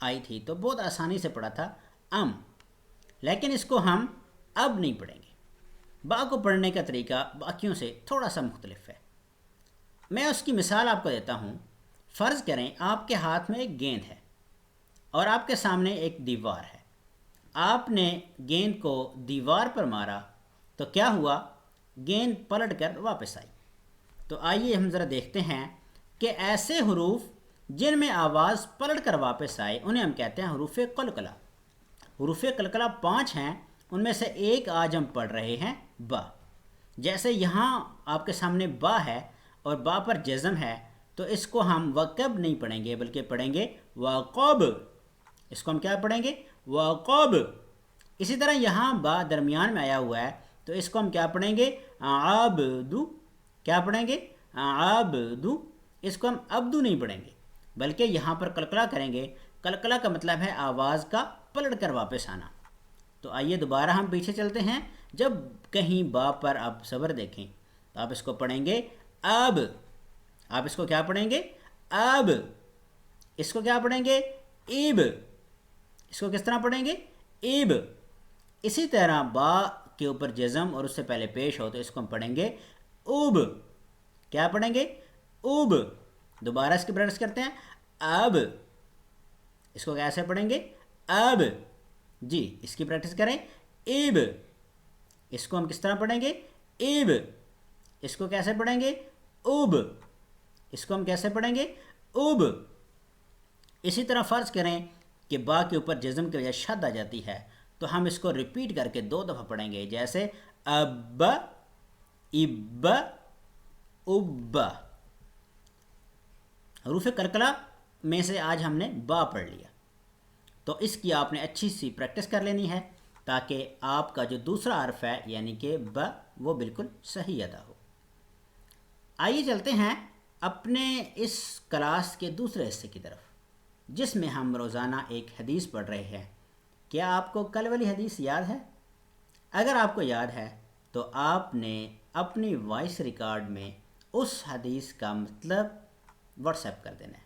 آئی تھی تو بہت آسانی سے پڑھا تھا لیکن اس کو ہم اب نہیں پڑھیں گے. با کو پڑھنے کا طریقہ باقیوں سے تھوڑا سا مختلف ہے. میں اس کی مثال آپ کو دیتا ہوں. فرض کریں آپ کے ہاتھ میں ایک گیند ہے اور آپ کے سامنے ایک دیوار ہے. آپ نے گیند کو دیوار پر مارا تو کیا ہوا؟ گیند پلٹ کر واپس آئی. تو آئیے ہم ذرا دیکھتے ہیں کہ ایسے حروف جن میں آواز پلٹ کر واپس آئے انہیں ہم کہتے ہیں حروف قلقلہ. حروف قلقلہ 5 ہیں، ان میں سے ایک آج ہم پڑھ رہے ہیں با. جیسے یہاں آپ کے سامنے با ہے اور با پر جزم ہے تو اس کو ہم وقب نہیں پڑھیں گے بلکہ پڑھیں گے وقب. اس کو ہم کیا پڑھیں گے؟ وقب. اسی طرح یہاں با درمیان میں آیا ہوا ہے تو اس کو ہم کیا پڑھیں گے؟ عبدو. کیا پڑھیں گے؟ عبدو. اس کو ہم عبدو نہیں پڑھیں گے بلکہ یہاں پر قلقلہ کریں گے. قلقلہ کا مطلب ہے آواز کا پلٹ کر واپس آنا. تو آئیے دوبارہ ہم پیچھے چلتے ہیں. جب کہیں با پر آپ صبر دیکھیں تو آپ اس کو پڑھیں گے اب. آپ اس کو کیا پڑھیں گے؟ اب. اس کو کیا پڑھیں گے؟ ایب. اس کو کس طرح پڑھیں گے؟ ایب. اسی طرح با کے اوپر جزم اور اس سے پہلے پیش ہو تو اس کو ہم پڑھیں گے اوب. کیا پڑھیں گے؟ اوب. دوبارہ اس کی پریکٹس کرتے ہیں. اب. اس کو کیسے پڑھیں گے؟ اب. جی اس کی پریکٹس کریں. ایب. اس کو ہم کس طرح پڑھیں گے؟ ایب. اس کو کیسے پڑھیں گے؟ اوب. اس کو ہم کیسے پڑھیں گے؟ اوب. اسی طرح فرض کریں کہ با کے اوپر جزم کی وجہ شد آ جاتی ہے تو ہم اس کو ریپیٹ کر کے 2 دفعہ پڑھیں گے. جیسے اب، اب، اب. حروف قلقلہ میں سے آج ہم نے با پڑھ لیا تو اس کی آپ نے اچھی سی پریکٹس کر لینی ہے تاکہ آپ کا جو دوسرا حرف ہے یعنی کہ ب وہ بالکل صحیح ادا ہو. آئیے چلتے ہیں اپنے اس کلاس کے دوسرے حصے کی طرف جس میں ہم روزانہ ایک حدیث پڑھ رہے ہیں. کیا آپ کو کل والی حدیث یاد ہے؟ اگر آپ کو یاد ہے تو آپ نے اپنی وائس ریکارڈ میں اس حدیث کا مطلب واٹس ایپ کر دینا ہے.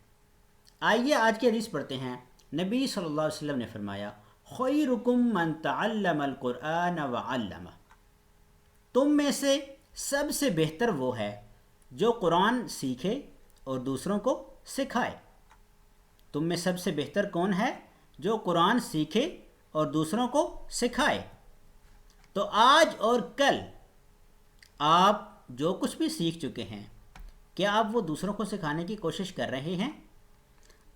آئیے آج کی حدیث پڑھتے ہیں. نبی صلی اللہ علیہ وسلم نے فرمایا خیرکم من تعلم القرآن وعلمہ. تم میں سے سب سے بہتر وہ ہے جو قرآن سیکھے اور دوسروں کو سکھائے. تم میں سب سے بہتر کون ہے؟ جو قرآن سیکھے اور دوسروں کو سکھائے. تو آج اور کل آپ جو کچھ بھی سیکھ چکے ہیں کیا آپ وہ دوسروں کو سکھانے کی کوشش کر رہے ہیں؟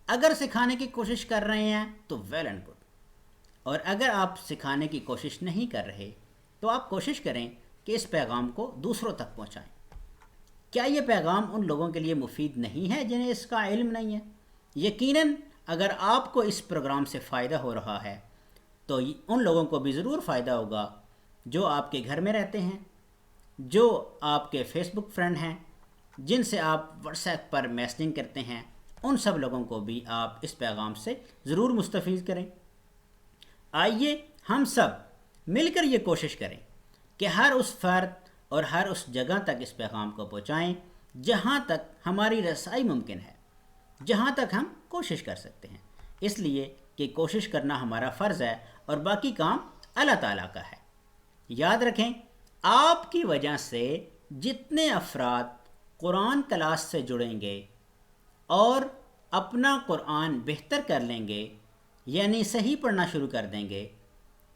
اگر سکھانے کی کوشش کر رہے ہیں تو ویل اینڈ گڈ. اور اگر آپ سکھانے کی کوشش نہیں کر رہے تو آپ کوشش کریں کہ اس پیغام کو دوسروں تک پہنچائیں. کیا یہ پیغام ان لوگوں کے لیے مفید نہیں ہے جنہیں اس کا علم نہیں ہے؟ یقیناً اگر آپ کو اس پروگرام سے فائدہ ہو رہا ہے تو ان لوگوں کو بھی ضرور فائدہ ہوگا جو آپ کے گھر میں رہتے ہیں، جو آپ کے فیس بک فرینڈ ہیں، جن سے آپ واٹس ایپ پر میسجنگ کرتے ہیں. ان سب لوگوں کو بھی آپ اس پیغام سے ضرور مستفید کریں. آئیے ہم سب مل کر یہ کوشش کریں کہ ہر اس فرد اور ہر اس جگہ تک اس پیغام کو پہنچائیں جہاں تک ہماری رسائی ممکن ہے، جہاں تک ہم کوشش کر سکتے ہیں. اس لیے کہ کوشش کرنا ہمارا فرض ہے اور باقی کام اللہ تعالیٰ کا ہے. یاد رکھیں آپ کی وجہ سے جتنے افراد قرآن کلاس سے جڑیں گے اور اپنا قرآن بہتر کر لیں گے یعنی صحیح پڑھنا شروع کر دیں گے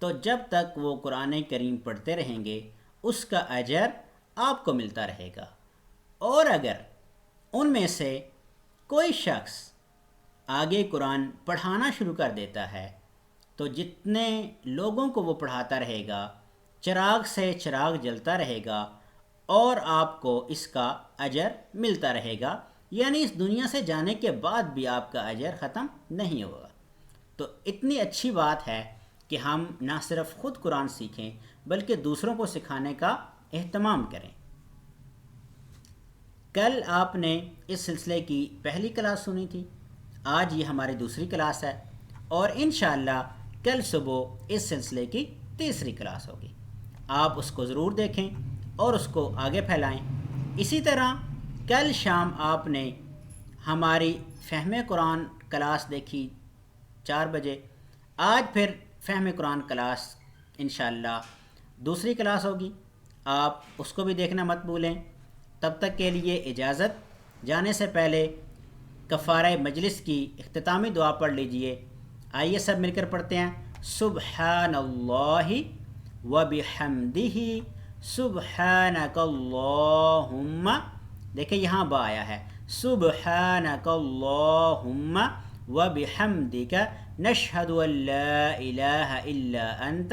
تو جب تک وہ قرآن کریم پڑھتے رہیں گے اس کا اجر آپ کو ملتا رہے گا. اور اگر ان میں سے کوئی شخص آگے قرآن پڑھانا شروع کر دیتا ہے تو جتنے لوگوں کو وہ پڑھاتا رہے گا چراغ سے چراغ جلتا رہے گا اور آپ کو اس کا اجر ملتا رہے گا. یعنی اس دنیا سے جانے کے بعد بھی آپ کا اجر ختم نہیں ہوگا. تو اتنی اچھی بات ہے کہ ہم نہ صرف خود قرآن سیکھیں بلکہ دوسروں کو سکھانے کا اہتمام کریں. کل آپ نے اس سلسلے کی پہلی کلاس سنی تھی، آج یہ ہماری دوسری کلاس ہے اور انشاءاللہ کل صبح اس سلسلے کی تیسری کلاس ہوگی. آپ اس کو ضرور دیکھیں اور اس کو آگے پھیلائیں. اسی طرح کل شام آپ نے ہماری فہم قرآن کلاس دیکھی 4 بجے. آج پھر فہم قرآن کلاس انشاءاللہ دوسری کلاس ہوگی، آپ اس کو بھی دیکھنا مت بھولیں. تب تک کے لیے اجازت. جانے سے پہلے کفارہ مجلس کی اختتامی دعا پڑھ لیجئے. آئیے سب مل کر پڑھتے ہیں. سبحان اللہ و بحمدہ سبحانک اللہم. دیکھیں یہاں با آیا ہے. سبحانک اللہم و بحمدک نشہد ان لا الہ الا انت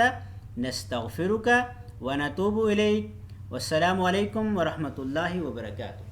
نستغفرک و نتوب الیک. والسلام علیکم ورحمۃ اللہ وبرکاتہ.